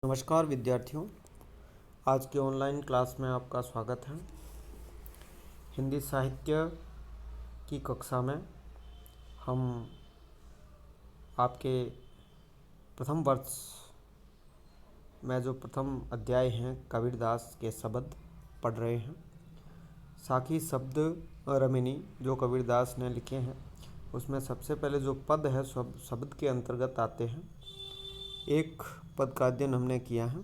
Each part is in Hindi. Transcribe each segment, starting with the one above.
नमस्कार विद्यार्थियों, आज के ऑनलाइन क्लास में आपका स्वागत है। हिंदी साहित्य की कक्षा में हम आपके प्रथम वर्ष में जो प्रथम अध्याय हैं कबीरदास के शब्द पढ़ रहे हैं। साखी शब्द रमिनी जो कबीरदास ने लिखे हैं, उसमें सबसे पहले जो पद है सब शब्द के अंतर्गत आते हैं। एक पद का अध्ययन हमने किया है।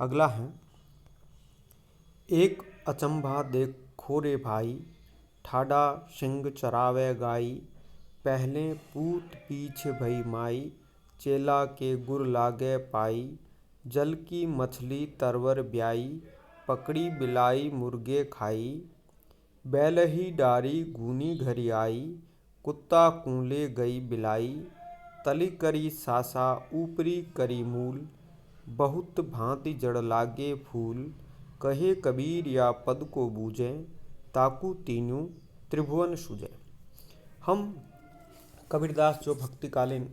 अगला है, एक अचंभा देखो रे भाई, ठाडा सिंह चरावे गाई, पहले पूत पीछे भई माई, चेला के गुर लागे पाई, जल की मछली तरवर ब्याई, पकड़ी बिलाई मुर्गे खाई, बैल ही डारी गूनी घरी आई, कुत्ता कूले गई बिलाई, तली करी सासा ऊपरी करी मूल, बहुत भांति जड़ लागे फूल, कहे कबीर या पद को बूझे, ताकू तीनों त्रिभुवन सूझे। हम कबीरदास जो भक्तिकालीन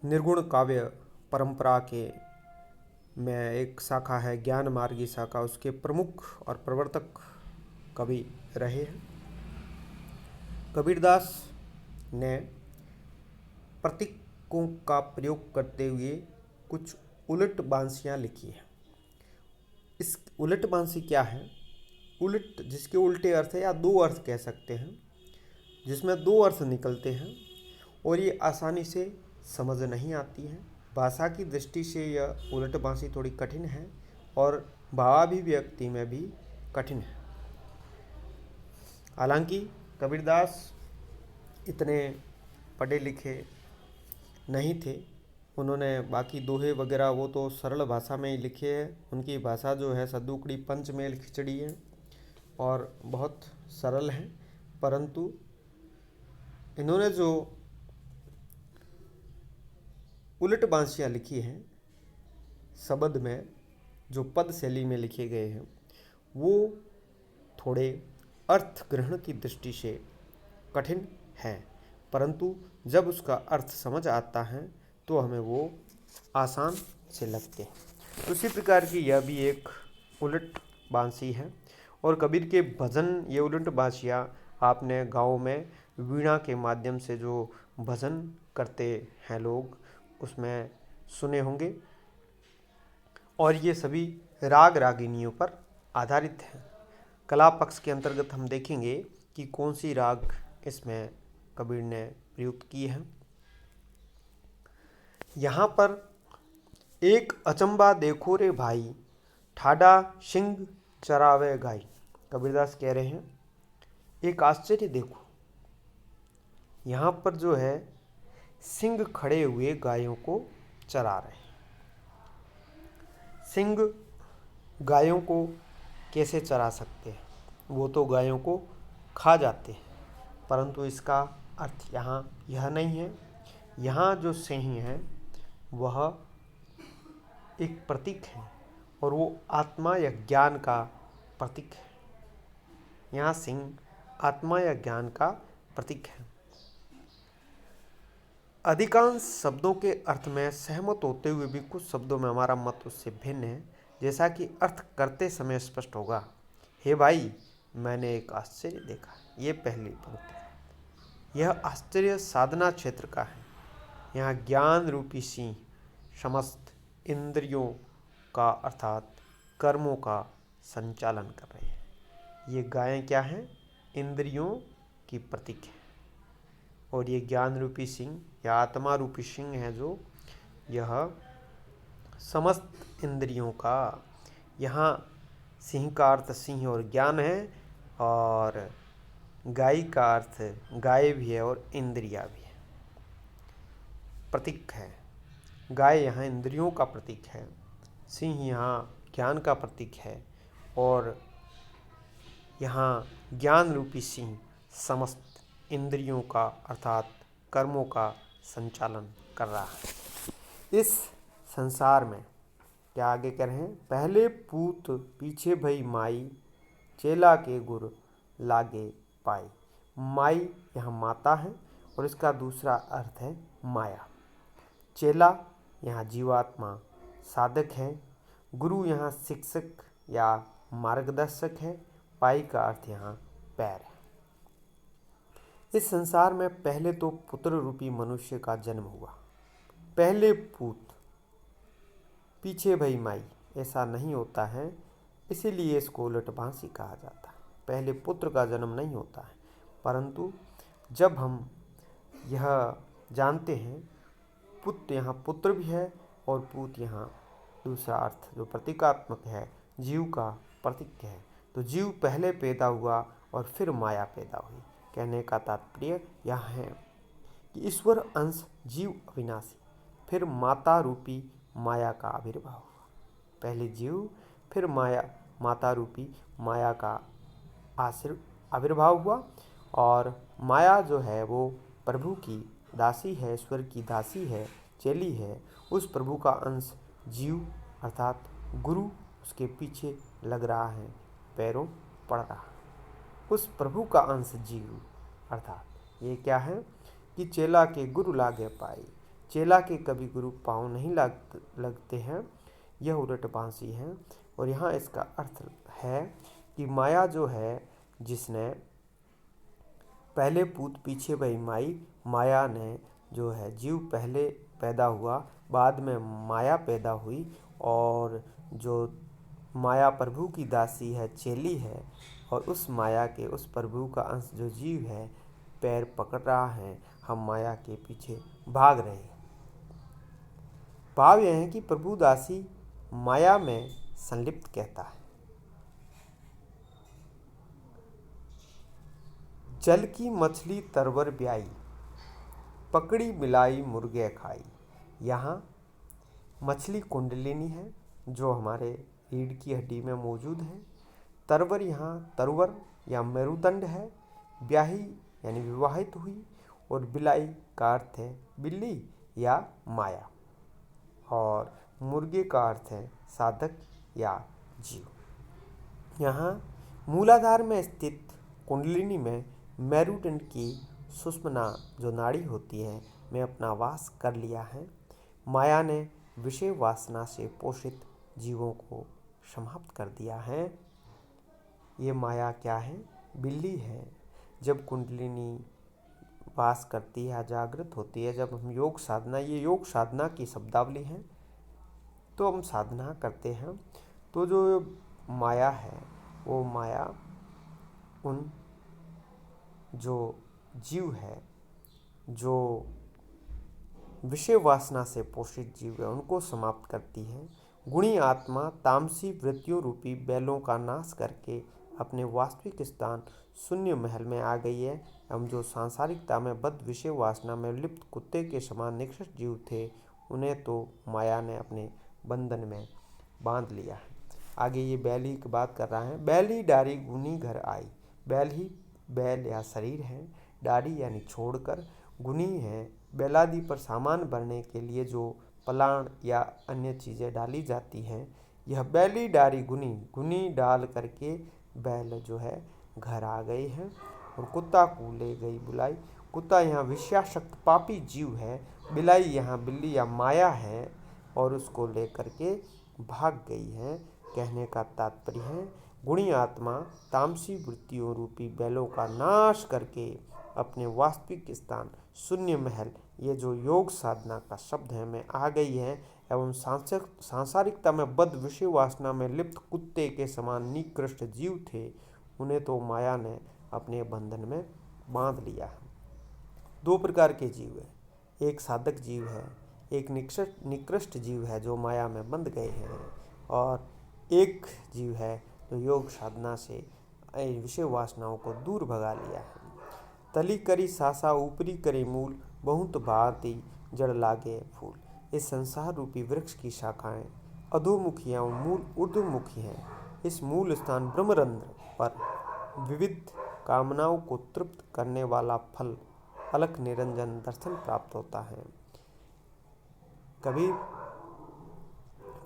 निर्गुण काव्य परंपरा के में एक शाखा है ज्ञान मार्गी शाखा, उसके प्रमुख और प्रवर्तक कवि रहे हैं। कबीरदास ने प्रतीकों का प्रयोग करते हुए कुछ उलट बांसियाँ लिखी हैं। इस उलट बांसी क्या है? उलट जिसके उल्टे अर्थ है या दो अर्थ कह सकते हैं, जिसमें दो अर्थ निकलते हैं और ये आसानी से समझ नहीं आती है। भाषा की दृष्टि से यह उलट बांसी थोड़ी कठिन है और भावाभिव्यक्ति में भी कठिन है। हालांकि कबीरदास इतने पढ़े लिखे नहीं थे। उन्होंने बाकी दोहे वगैरह वो तो सरल भाषा में ही लिखे हैं। उनकी भाषा जो है सद्दुकड़ी पंचमेल खिचड़ी है और बहुत सरल है, परंतु इन्होंने जो उलट बांसियाँ लिखी हैं शब्द में, जो पद शैली में लिखे गए हैं, वो थोड़े अर्थ ग्रहण की दृष्टि से कठिन है, परंतु जब उसका अर्थ समझ आता है तो हमें वो आसान से लगते हैं। उसी प्रकार की यह भी एक उलट बांसी है। और कबीर के भजन, ये उलट बांसियाँ आपने गाँव में वीणा के माध्यम से जो भजन करते हैं लोग, उसमें सुने होंगे। और ये सभी राग रागिनियों पर आधारित हैं। कला पक्ष के अंतर्गत हम देखेंगे कि कौन सी राग इसमें कबीर ने प्रयुक्त की है। यहाँ पर एक अचंबा देखो रे भाई, ठाडा सिंह चरावे गाई। कबीरदास कह रहे हैं एक आश्चर्य देखो, यहाँ पर जो है सिंह खड़े हुए गायों को चरा रहे हैं। सिंह गायों को कैसे चरा सकते हैं? वो तो गायों को खा जाते हैं, परंतु इसका अर्थ यहाँ यह नहीं है। यहाँ जो सिंह है वह एक प्रतीक है और वो आत्मा या ज्ञान का प्रतीक है। यहाँ सिंह आत्मा या ज्ञान का प्रतीक है। अधिकांश शब्दों के अर्थ में सहमत होते हुए भी कुछ शब्दों में हमारा मत उससे भिन्न है, जैसा कि अर्थ करते समय स्पष्ट होगा। हे भाई, मैंने एक आश्चर्य देखा। ये पहली पंक्ति है। यह आश्चर्य साधना क्षेत्र का है। यहाँ ज्ञान रूपी सिंह समस्त इंद्रियों का अर्थात कर्मों का संचालन कर रहे हैं। ये गायें क्या हैं? इंद्रियों की प्रतीक है। और ये ज्ञान रूपी सिंह या आत्मा रूपी सिंह है, जो यह समस्त इंद्रियों का, यहाँ सिंह का अर्थ सिंह और ज्ञान है और गाय का अर्थ गाय भी है और इंद्रिया भी है, प्रतीक है। गाय यहाँ इंद्रियों का प्रतीक है, सिंह यहाँ ज्ञान का प्रतीक है और यहाँ ज्ञान रूपी सिंह समस्त इंद्रियों का अर्थात कर्मों का संचालन कर रहा है। इस संसार में क्या आगे कह रहे हैं? पहले पूत पीछे भई माई, चेला के गुर लागे पाई। माई यहाँ माता है और इसका दूसरा अर्थ है माया। चेला यहाँ जीवात्मा साधक है। गुरु यहाँ शिक्षक या मार्गदर्शक है। पाई का अर्थ यहाँ पैर है। इस संसार में पहले तो पुत्र रूपी मनुष्य का जन्म हुआ। पहले पूत पीछे भई माई, ऐसा नहीं होता है, इसीलिए इसको उलटभांसी कहा जाता है। पहले पुत्र का जन्म नहीं होता है, परंतु जब हम यह जानते हैं पुत्र यहाँ पुत्र भी है और पूत यहाँ दूसरा अर्थ जो प्रतीकात्मक है, जीव का प्रतीक है, तो जीव पहले पैदा हुआ और फिर माया पैदा हुई। कहने का तात्पर्य यह है कि ईश्वर अंश जीव अविनाशी, फिर माता रूपी माया का आविर्भाव हुआ। पहले जीव, फिर माता रूपी माया का आविर्भाव हुआ। और माया जो है वो प्रभु की दासी है, ईश्वर की दासी है, चेली है। उस प्रभु का अंश जीव अर्थात गुरु उसके पीछे लग रहा है, पैरों पड़ रहा है। उस प्रभु का अंश जीव अर्थात ये क्या है कि चेला के गुरु लागे पाई। चेला के कभी गुरु पाँव नहीं लगते हैं, यह उलटभांसी है। और यहाँ इसका अर्थ है कि माया जो है, जिसने पहले पूत पीछे भई माई, माया ने जो है जीव पहले पैदा हुआ, बाद में माया पैदा हुई। और जो माया प्रभु की दासी है, चेली है, और उस माया के उस प्रभु का अंश जो जीव है पैर पकड़ रहा है, हम माया के पीछे भाग रहे हैं। भाव यह है कि प्रभु दासी माया में संलिप्त कहता है। जल की मछली तरवर ब्याई, पकड़ी मिलाई मुर्गे खाई। यहाँ मछली कुंडलिनी है जो हमारे रीढ़ की हड्डी में मौजूद है। तरवर यहाँ तरवर या मेरुदंड है। ब्याही यानी विवाहित हुई। और बिलाई का अर्थ है बिल्ली या माया। और मुर्गे का अर्थ है साधक या जीव। यहाँ मूलाधार में स्थित कुंडलिनी में मेरुदंड की सुषुम्ना जो नाड़ी होती है में अपना वास कर लिया है। माया ने विषय वासना से पोषित जीवों को समाप्त कर दिया है। ये माया क्या है? बिल्ली है। जब कुंडलिनी वास करती है, जागृत होती है, जब हम योग साधना, ये योग साधना की शब्दावली है, तो हम साधना करते हैं, तो जो माया है वो माया उन जो जीव है, जो विषय वासना से पोषित जीव है, उनको समाप्त करती है। गुणी आत्मा तामसी वृत्तियों रूपी बैलों का नाश करके अपने वास्तविक स्थान शून्य महल में आ गई है। हम जो सांसारिकता में बद्ध विषय वासना में लिप्त कुत्ते के समान निकृष्ट जीव थे, उन्हें तो माया ने अपने बंधन में बांध लिया है। आगे ये बैली की बात कर रहा है। बैली डारी गुनी घर आई। बैल ही बैल या शरीर है, डारी यानी छोड़कर, गुनी है बैलादि पर सामान भरने के लिए जो पलाण या अन्य चीज़ें डाली जाती हैं। यह बैली डारी गुनी डाल करके बैल जो है घर आ गई है। और कुत्ता को ले गई बुलाई। कुत्ता यहाँ विषयासक्त पापी जीव है। बिलाई यहाँ बिल्ली या माया है और उसको लेकर के भाग गई है। कहने का तात्पर्य है गुणी आत्मा तामसी वृत्तियों रूपी बैलों का नाश करके अपने वास्तविक स्थान शून्य महल, ये जो योग साधना का शब्द है, में आ गई है। एवं सांसारिकता में बद्ध विषय वासना में लिप्त कुत्ते के समान निकृष्ट जीव थे, उन्हें तो माया ने अपने बंधन में बांध लिया है। दो प्रकार के जीव है, एक साधक जीव है, एक निकृष्ट जीव है जो माया में बंध गए हैं, और एक जीव है जो योग साधना से विषय वासनाओं को दूर भगा लिया है। तली करी सासा ऊपरी करे मूल, बहुत भांति जड़ लागे फूल। इस संसार रूपी वृक्ष की शाखाएं अधोमुखी एवं मूल ऊर्ध्वमुखी हैं। इस मूल स्थान ब्रह्मरंध्र पर विविध कामनाओं को तृप्त करने वाला फल अलख निरंजन दर्शन प्राप्त होता है। कभी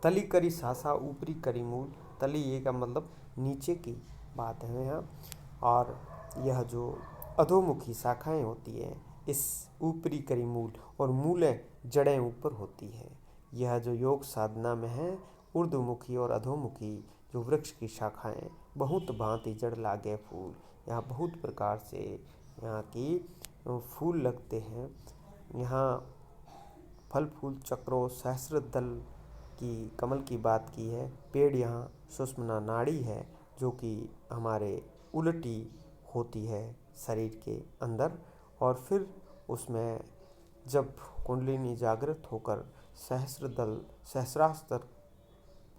तली करी सासा ऊपरी करी मूल, तली ये का मतलब नीचे की बात है यहाँ, और यह जो अधोमुखी शाखाएं होती है, इस ऊपरी करी मूल, और मूलें जड़ें ऊपर होती है। यह जो योग साधना में है, ऊर्ध्वमुखी और अधोमुखी जो वृक्ष की शाखाएं, बहुत भांति जड़ लागे फूल। यहाँ बहुत प्रकार से यहाँ की फूल लगते हैं। यहाँ फल फूल चक्रों सहस्र दल की कमल की बात की है। पेड़ यहाँ सुषुम्ना नाड़ी है, जो कि हमारे उल्टी होती है शरीर के अंदर, और फिर उसमें जब कुंडलिनी जागृत होकर सहस्रास्त्र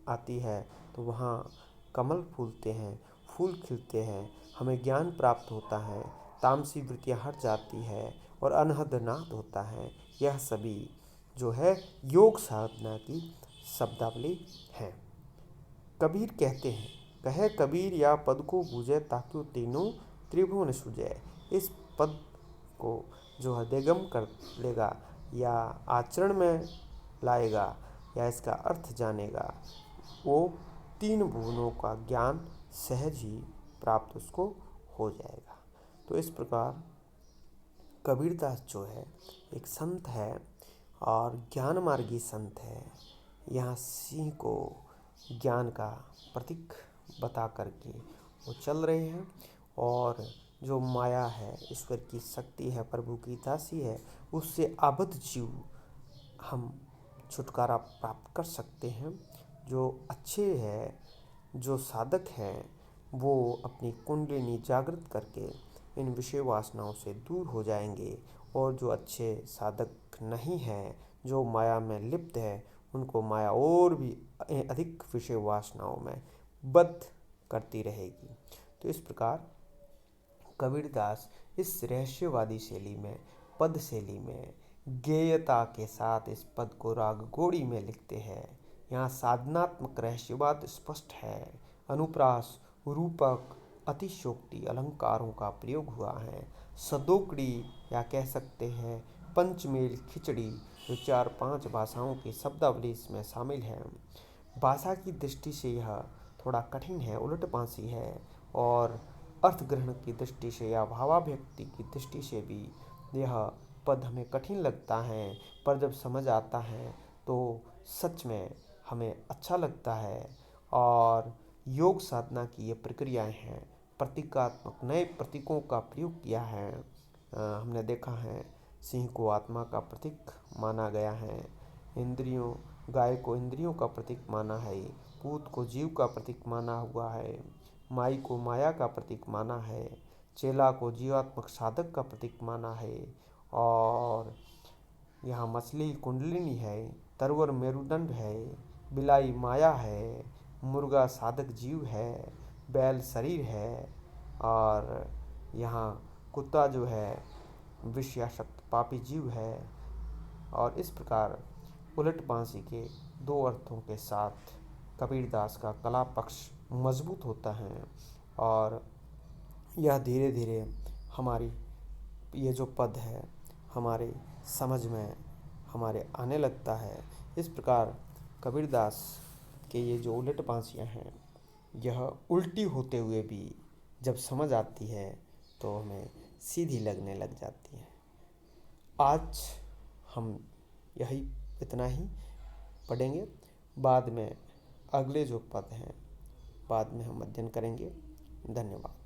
आती है तो वहाँ कमल फूलते हैं, फूल खिलते हैं, हमें ज्ञान प्राप्त होता है, तामसी वृत्तियाँ हट जाती है और अनहद नाद होता है। यह सभी जो है योग साधना की शब्दावली है। कबीर कहते हैं, कहे कबीर या पद को बूझे ताकि तीनों त्रिभुवन सुझे। इस पद को जो हृदयंगम कर लेगा या आचरण में लाएगा या इसका अर्थ जानेगा, वो तीन भुवनों का ज्ञान सहज ही प्राप्त उसको हो जाएगा। तो इस प्रकार कबीरदास जो है एक संत है और ज्ञान मार्गी संत है। यहाँ सिंह को ज्ञान का प्रतीक बता करके वो चल रहे हैं, और जो माया है, ईश्वर की शक्ति है, प्रभु की दासी है, उससे आबद्ध जीव हम छुटकारा प्राप्त कर सकते हैं। जो अच्छे हैं, जो साधक हैं, वो अपनी कुंडलिनी जागृत करके इन विषय वासनाओं से दूर हो जाएंगे, और जो अच्छे साधक नहीं हैं, जो माया में लिप्त है, उनको माया और भी अधिक विषय वासनाओं में बद्ध करती रहेगी। तो इस प्रकार कबीरदास इस रहस्यवादी शैली में, पद शैली में गेयता के साथ इस पद को राग गोड़ी में लिखते हैं। यहाँ साधनात्मक रहस्यवाद स्पष्ट है। अनुप्रास, रूपक, अतिशोक्ति अलंकारों का प्रयोग हुआ है। सदोकड़ी या कह सकते हैं पंचमेल खिचड़ी, जो 4-5 भाषाओं की शब्दावली इसमें शामिल है। भाषा की दृष्टि से यह थोड़ा कठिन है, उलट पांसी है, और अर्थ ग्रहण की दृष्टि से या भावाभिव्यक्ति की दृष्टि से भी यह पद हमें कठिन लगता है, पर जब समझ आता है तो सच में हमें अच्छा लगता है। और योग साधना की ये प्रक्रियाएं हैं, प्रतीकात्मक नए प्रतीकों का प्रयोग किया है। हमने देखा है सिंह को आत्मा का प्रतीक माना गया है, इंद्रियों गाय को इंद्रियों का प्रतीक माना है, पूत को जीव का प्रतीक माना हुआ है, माई को माया का प्रतीक माना है, चेला को जीवात्मक साधक का प्रतीक माना है, और यहाँ मछली कुंडलिनी है, तरवर मेरुदंड है, बिलाई माया है, मुर्गा साधक जीव है, बैल शरीर है, और यहाँ कुत्ता जो है विषयासक्त पापी जीव है। और इस प्रकार उलट पांसी के दो अर्थों के साथ कबीरदास का कला पक्ष मजबूत होता है, और यह धीरे धीरे हमारी ये जो पद है हमारे समझ में हमारे आने लगता है। इस प्रकार कबीरदास के ये जो उलट पांसियाँ हैं, यह उल्टी होते हुए भी जब समझ आती है तो हमें सीधी लगने लग जाती है। आज हम यही इतना ही पढ़ेंगे, बाद में अगले जो पद हैं बाद में हम अध्ययन करेंगे। धन्यवाद।